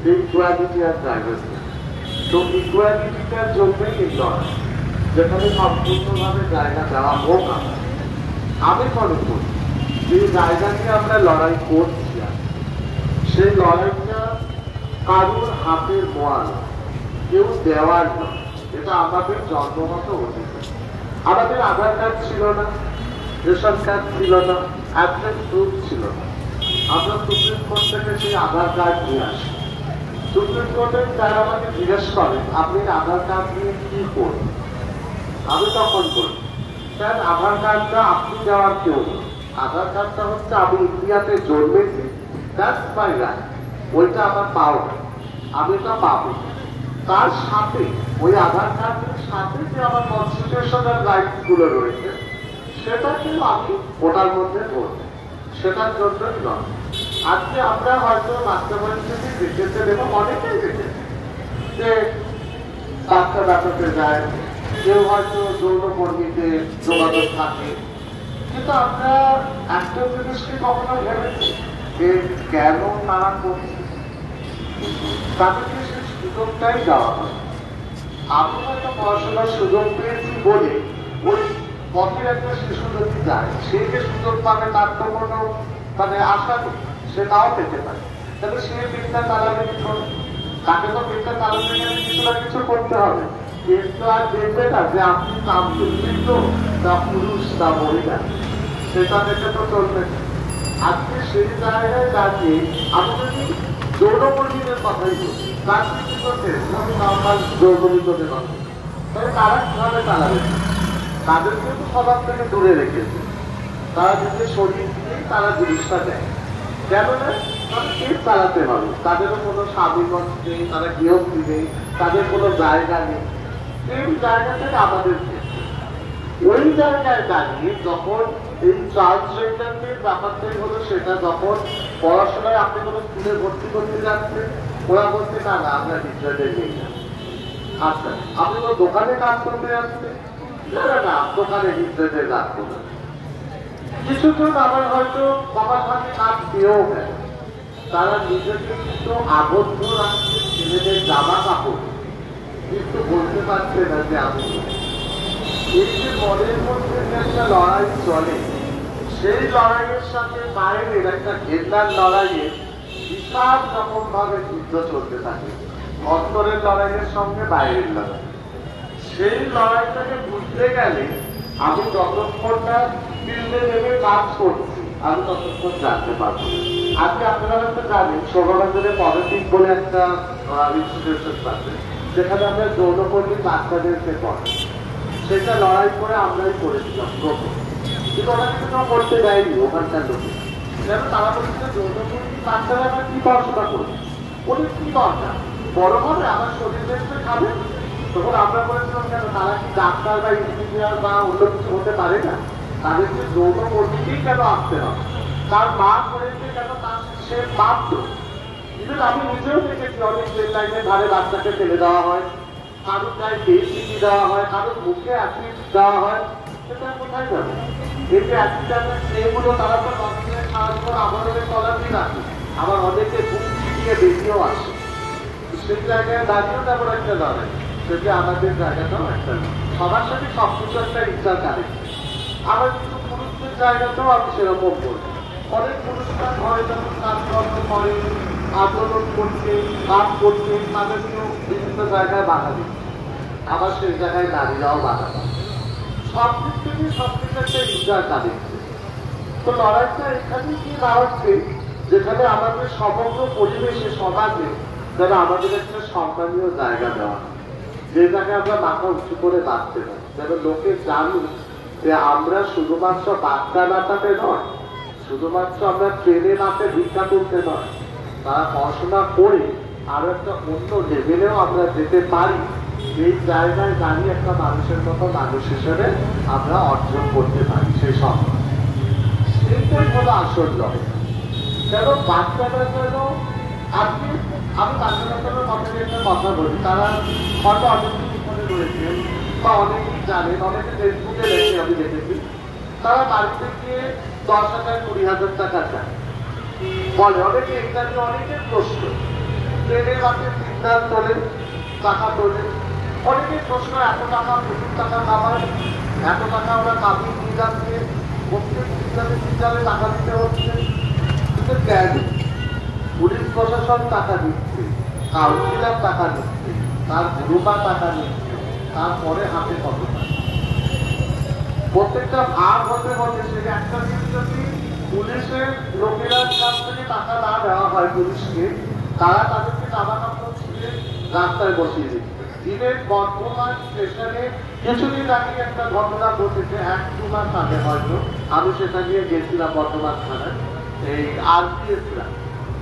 Equality আর diversity. তো ইকুয়ালিটিটার জন্যই এই লড়াই, যেখানে সম্পূর্ণভাবে জায়গা দেওয়া হোক। আমি মনে করি যে জায়গা নিয়ে আমরা লড়াই করছি, সেই লড়াইটা কারোর হাতের মোয়াল, কেউ দেওয়ার নয়। এটা আমাদের জন্মগত অধিকার। আমাদের আধার কার্ড ছিল না, রেশন কার্ড ছিল না, অ্যাড্রেস প্রুফ ছিল না। আমরা সুপ্রিম কোর্ট থেকে সেই আধার কার্ড নিয়ে আসি। সুপ্রিম কোর্টের স্যার আমাকে জিজ্ঞেস করেন, আপনি আধার কার্ড নিয়ে কি করবেন? আমি তখন বলি, স্যার আধার কার্ডটা আপনি দেওয়ার কেউ নেই। আধার কার্ডটা হচ্ছে আমি ইন্ডিয়াতে জন্মেছি, দ্যাটস মাই রাইট। ওইটা আমার পাওয়া, আমি এটা পাবো। তার সাথে ওই আধার কার্ডের সাথে যে আমার কনস্টিটিউশনাল রাইটস গুলো রয়েছে, সেটাকেও আমি ওটার মধ্যে ধরবো। সেটার জন্যই নয়। আজকে আমরা হয়তো বাস্তবায়ন থেকে দেখেছেন এবং অনেকেই দেখেছি যে বাচ্চা বাচ্চাতে যায়, কেউ হয়তো যৌনকর্মীতে যোগাযোগ থাকে, কিন্তু আমরা একটা জিনিসকে কখনো ভেবেছি যে কেন তারা করছে, তাদেরকে সেই সুযোগটাই দেওয়া হয়। আমি হয়তো পড়াশোনার সুযোগ পেয়েছি বলে ওই পথের একটা শিশু যদি যায়, সে যে সুযোগ পাবে তার তো কোনো আশা নেই, সে নাও পেতে পারে। তাহলে সে বিদ্যা চালাবে কি করে? তাকে তো বিদ্যা চালাতে গেলে কিছু না কিছু করতে হবে। কিন্তু আর দেখবে না যে আপনি কামযুক্ত তা পুরুষ তা মহিলা, সেটা দেখে তো চলবে না। আজকে সেই জায়গায় দাঁড়িয়ে আমি যদি যৌনকর্মীদের কথাই বলি, তার কি করছে নর্মাল যৌনকর্মীদের কথা, তাহলে তারা কিভাবে চালাবে? তাদের কিন্তু সবার থেকে দূরে রেখেছে। তারা নিজের শরীর দিয়েই তারা জিনিসটা দেয়। কেন না? তারা কে চালাতে পারে? তাদেরও কোনো স্বাধীনতা নেই, তারা গৃহস্থী নেই, তাদের কোনো জায়গা নেই। এই জায়গা থেকে আমাদের ওই জায়গায় দাঁড়িয়ে যখন এই ট্রান্সজেন্ডারদের ব্যাপারটাই হলো, সেটা যখন পড়াশোনায় আপনি কোনো স্কুলে ভর্তি করতে যাচ্ছেন, ওরা বলছে না না আমরা ডিক্লেয়ারের নেই না। আচ্ছা, আপনি তো দোকানে কাজ করতে যাচ্ছেন, না না দোকানে ডিক্লেয়ারের কাজ করবেন। কিছুজন আবার হয়তো বাবার হাতে কাজ দিয়েও গেল, তারা নিজেকে কিন্তু আবদ্ধ রাখছে ছেলেদের জামা কাপড়, কিন্তু বলতে পারছে না যে আমি। এই যে মনের মধ্যে যে একটা লড়াই চলে, সেই লড়াইয়ের সাথে বাইরের একটা ঘেন্নার লড়াইয়ে বিশাল রকম ভাবে যুদ্ধ চলতে থাকে। অন্তরের লড়াইয়ের সঙ্গে বাইরের লড়াই, সেই লড়াইটাকে বুঝতে গেলে আমি যতক্ষণ না ফিল্ডে নেমে কাজ করছি, আমি ততক্ষণ জানতে পারবো। আজকে আপনারা হয়তো জানেন শোভাবাজারে পলিটিক বলে একটা ইনস্টিটিউশন আছে, যেখানে আমরা যৌনকর্মী বাচ্চাদেরকে পড়াই। সেটা লড়াই করে আমরাই করেছিলাম প্রথম, কিন্তু ওরা কিন্তু করতে দেয়নি ওখানকার লোকে। যেন তারা বলছে যৌনকর্মী বাচ্চারা আমরা কি পড়াশোনা করবো, ওদের কি দরকার, বড় হবে আমার শরীর দেখতে খাবে। তখন আমরা বলেছিলাম কেন তারা কি ডাক্তার বা ইঞ্জিনিয়ার বা অন্য কিছু হতে পারে না? তাদেরকে যৌনকর্মীকেই কেন আসতে হবে? তার মা করেছে কেন সে বাধ্য? কিন্তু আমি নিজেও দেখেছি অনেক রেল লাইনের ধারে বাচ্চাকে ফেলে দেওয়া হয়, কারোর গায়ে টিভি দেওয়া হয়, কারোর মুখে অ্যাসিড দেওয়া হয়। সেটা কোথায় যাবে? এই যে অ্যাসিডেন্টের সেইগুলো তারা তো নকশায় সাহায্য করে আমাদের তলাতেই রাখে, আবার অনেকে বুক ছিটিয়ে বেরিয়েও আসে। সেই জায়গায় দাঁড়িয়েও তেমন একটা লড়াই, সেটা আমাদের জায়গাটাও একটা সবার সাথে সবকিছু একটা ইচ্ছা কারে। আবার কিছু পুরুষদের জায়গাতেও আমি সেরকম বলবো, অনেক পুরুষরা ঘরে যখন কাজকর্ম করে, আন্দোলন করছে, কাজ করছে, তাদেরকেও বিভিন্ন জায়গায় বাধা দিচ্ছে, আবার সেই জায়গায় নারীরাও বাধা পাচ্ছে। সব দিক থেকে সবকিছু একটা ইচ্ছার কাঁদিচ্ছে। তো লড়াইটা এখানে কি দাঁড়াচ্ছে, যেখানে আমাদের সমগ্র পরিবেশে সমাজে যেন আমাদের একটা সম্মানীয় জায়গা দেওয়া, যে জায়গায় আমরা মাথা উঁচু করে বাঁচতে পারি, যেন লোকে জানুক যে আমরা শুধুমাত্র বাচ্চা নাচাতে নয়, শুধুমাত্র আমরা ট্রেনে নাচে ভিক্ষা করতে নয়, তারা পড়াশোনা করে আরো একটা অন্য লেভেলেও আমরা যেতে পারি। এই জায়গায় দাঁড়িয়ে একটা মানুষের মতো মানুষ হিসেবে আমরা অর্জন করতে পারি সেই সম্মান। সেইটাই হলো আসল লড়াই। কেন বাচ্চাদের জন্য আজকে আমি বাচ্চা বাচ্চাদের মধ্যে একটা কথা বলি, তারা হয়তো অনেক বিপদে রয়েছে বা অনেকেই জানেন, অনেকে ফেসবুকে দেখে আমি দেখেছি, তারা বাড়িতে গিয়ে 10,000 20,000 টাকা চায় বলে। অনেকে ইন্টারভিউ অনেকের প্রশ্ন, ট্রেনের রাতে সিগন্যাল তোলে, টাকা তোলে। অনেকের প্রশ্ন, এত টাকা, প্রচুর টাকা কামায়, এত টাকা ওরা কামিয়ে নিয়ে যাচ্ছে, প্রত্যেক সিগন্যালে টাকা দিতে হচ্ছে, কিন্তু কেন? পুলিশ প্রশাসন টাকা দিচ্ছে, কাউন্সিলর টাকা দিচ্ছে, তার গ্রুপা টাকা নিচ্ছে, তারপরে হাতে কত টাকা। প্রত্যেকটা ভাগ হতে হতে সে একটা দিন যদি পুলিশের লোকেরা কাছ থেকে টাকা না দেওয়া হয় পুলিশকে, তারা তাদেরকে জামা কাপড় ছিঁড়ে রাস্তায় বসিয়ে দিচ্ছে। দিনের বর্ধমান স্টেশনে কিছুদিন আগে একটা ঘটনা ঘটেছে, 1-2 মাস আগে হয়তো, আমি সেটা নিয়ে গেছিলাম বর্ধমান থানায়, এই আরপিএফরা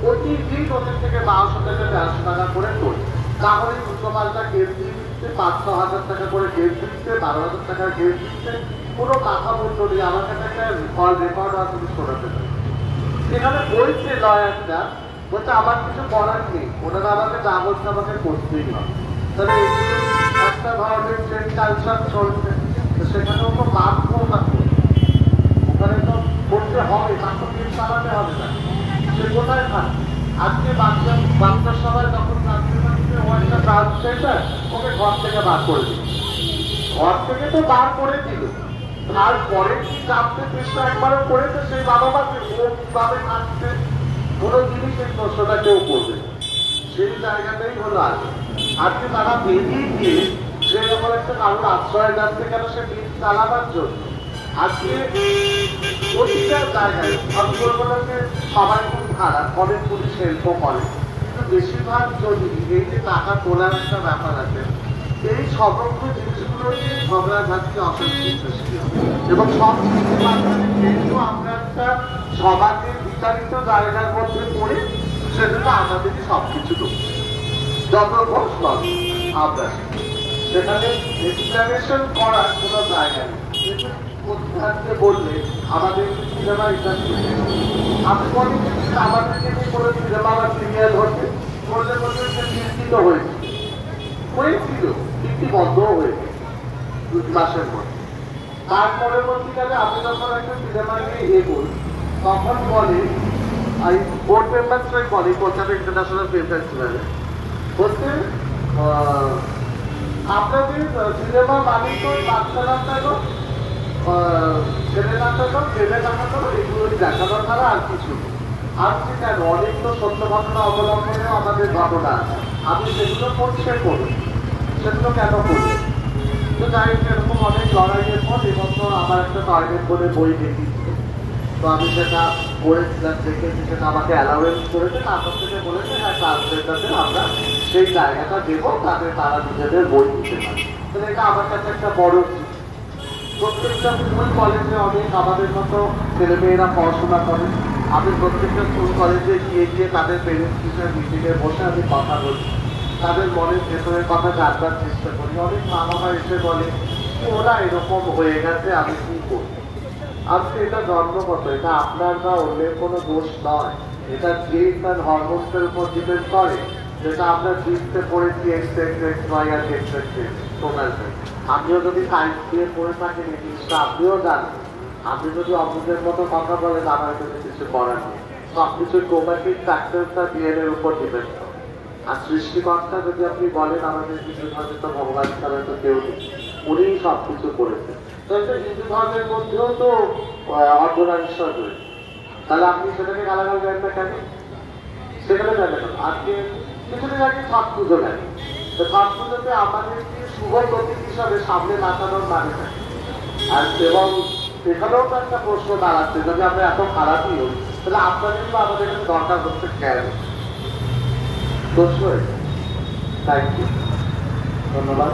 প্রতিদিন ওদের থেকে 1200 থেকে 1300 টাকা করে তোলে। তাহলে উল্টো পাল্টা কেস দিয়ে দিচ্ছে, 500-1000 টাকা করে কেস দিচ্ছে, 12,000 টাকার কেস দিচ্ছে, কোনো টাকা মূল্য নেই। আমার কাছে একটা কল রেকর্ড আছে, শোনাতে পারি। সেখানে বলছে লয়ারটা, বলছে আমার কিছু করার নেই, ওনারা আমাকে যা বলছে আমাকে করতেই হবে। তাহলে একটা ধরনের ট্রেন কালচার চলছে, সেখানেও তো বাধ্য থাকে, ওখানে তো করতে হবে, তাকে কেস চালাতে হবে না। সে কোথায় থাকে? আজকে বাচ্চার সবাই যখন ওকে ঘর থেকে বার করে দিল, ঘর থেকে তো বার করে দিল, তারপরে কি চাপতে চেষ্টা একবারও করেছে সেই বাবা মাকে? ও কিভাবে থাকছে কোনো জিনিস এই প্রশ্নটা কেউ করবে, সেই জায়গাটাই হলো আজকে তারা বেরিয়ে গিয়ে সে যখন একটা কারোর আশ্রয় যাচ্ছে কেন, সে দিন চালাবার জন্য। আজকে প্রতিটা জায়গায় আমি বলবো না যে সবাই খুব খারাপ, অনেক পুলিশ হেল্পও করে, কিন্তু বেশিরভাগ যদি এই যে টাকা তোলার একটা ব্যাপার আছে, এই সমগ্র জিনিসগুলো নিয়ে ঝগড়াঝাটি, অশান্তি সৃষ্টি হয়। এবং সব কিছুর মাধ্যমে যেহেতু আমরা একটা সমাজের বিচারিত জায়গার মধ্যে পড়ি, সেজন্য আমাদেরই সবকিছু দোষ, যত দোষ নয় আমরা সেখানে এক্সপ্লেনেশন করার কোনো জায়গা নেই। বললে আমাদের সিনেমা ইন্ডাস্ট্রি, আমি মনে করি আমাদেরকে নিয়ে কোনো সিনেমা বা সিরিয়াল হচ্ছে, বললে বলতে সে চিন্তিত হয়েছিল, কিন্তু বন্ধও হয়েছে 2 মাসের মধ্যে। তার পরবর্তীকালে আমি যখন একটা সিনেমা নিয়ে এগোই, তখন বলে বোর্ড মেম্বার্সরাই বলে কলকাতা ইন্টারন্যাশনাল ফিল্ম ফেস্টিভ্যালে, বলতে আপনাদের সিনেমা মানে তো বাচ্চা নাটক, ছেলে নাটক, ছেলে নাটক, এগুলো দেখানো ছাড়া আর কিছু। আজকে কেন অনেক তো সত্য ঘটনা অবলম্বনেও আমাদের ঘটনা আছে, আপনি সেগুলো করছে করুন, সেগুলো কেন করবেন? তো যাই হোক, এরকম অনেক লড়াইয়ের পর এবছর আমার একটা টার্গেট বলে বই দেখিয়েছে, তো আমি সেটা করেছিলাম, দেখেছি, সেটা আমাকে অ্যালাউয়েন্স করেছে, তারপর থেকে বলেছে হ্যাঁ ট্রান্সলেটারদের আমরা সেই জায়গাটা দেবো, তাদের তারা নিজেদের বই দিতে পারে। তো এটা আমার কাছে একটা বড়, প্রত্যেকটা স্কুল কলেজে অনেক আমাদের মতো ছেলেমেয়েরা পড়াশোনা করে, আমি প্রত্যেকটা স্কুল কলেজে গিয়ে গিয়ে তাদের পেরেন্টস টিচার মিটিংয়ে বসে আমি কথা বলি, তাদের মনের ভেতরের কথা জানবার চেষ্টা করি। অনেক মা বাবা এসে বলে ওরা এরকম হয়ে গেছে, আমি কি করি? আজকে এটা জন্মগত, এটা আপনার বা অন্যের কোনো দোষ নয়, এটা যে তার হরমোনসের উপর ডিপেন্ড করে, যেটা আমরা জিনিসতে পড়েছি আমিও যদি সায়েন্স দিয়ে পড়ে থাকি এই জিনিসটা আপনিও জানেন, আপনি যদি অমুকের মতো কথা বলেন আমার কিন্তু কিছু করার নেই। সবকিছু ক্রোম্যাটিক ফ্যাক্টরটা ডিএনএর উপর ডিপেন্ড করে। আর সৃষ্টিকর্তা যদি আপনি বলেন আমাদের হিন্দু ধর্মে তো ভগবান ছাড়া তো কেউ নেই, উনিই সবকিছু করেছেন। তো হিন্দু ধর্মের মধ্যেও তো অর্ধনারীশ্বর রয়েছে, তাহলে আপনি সেটাকে গালাগাল দেন না কেন? সেখানে দেন না। আজকে কিছুদিন আগে ছট পুজো গেল, তো ছট পুজোতে আমাদেরকে শুভ প্রতীক হিসাবে সামনে নাচানোর মানে থাকে, আর এবং এখানেও তো একটা প্রশ্ন দাঁড়াচ্ছে, যদি আমরা এত খারাপই হই তাহলে আপনাদের তো আমাদের কাছে দরকার হচ্ছে কেন? প্রশ্ন। থ্যাংক ইউ, ধন্যবাদ।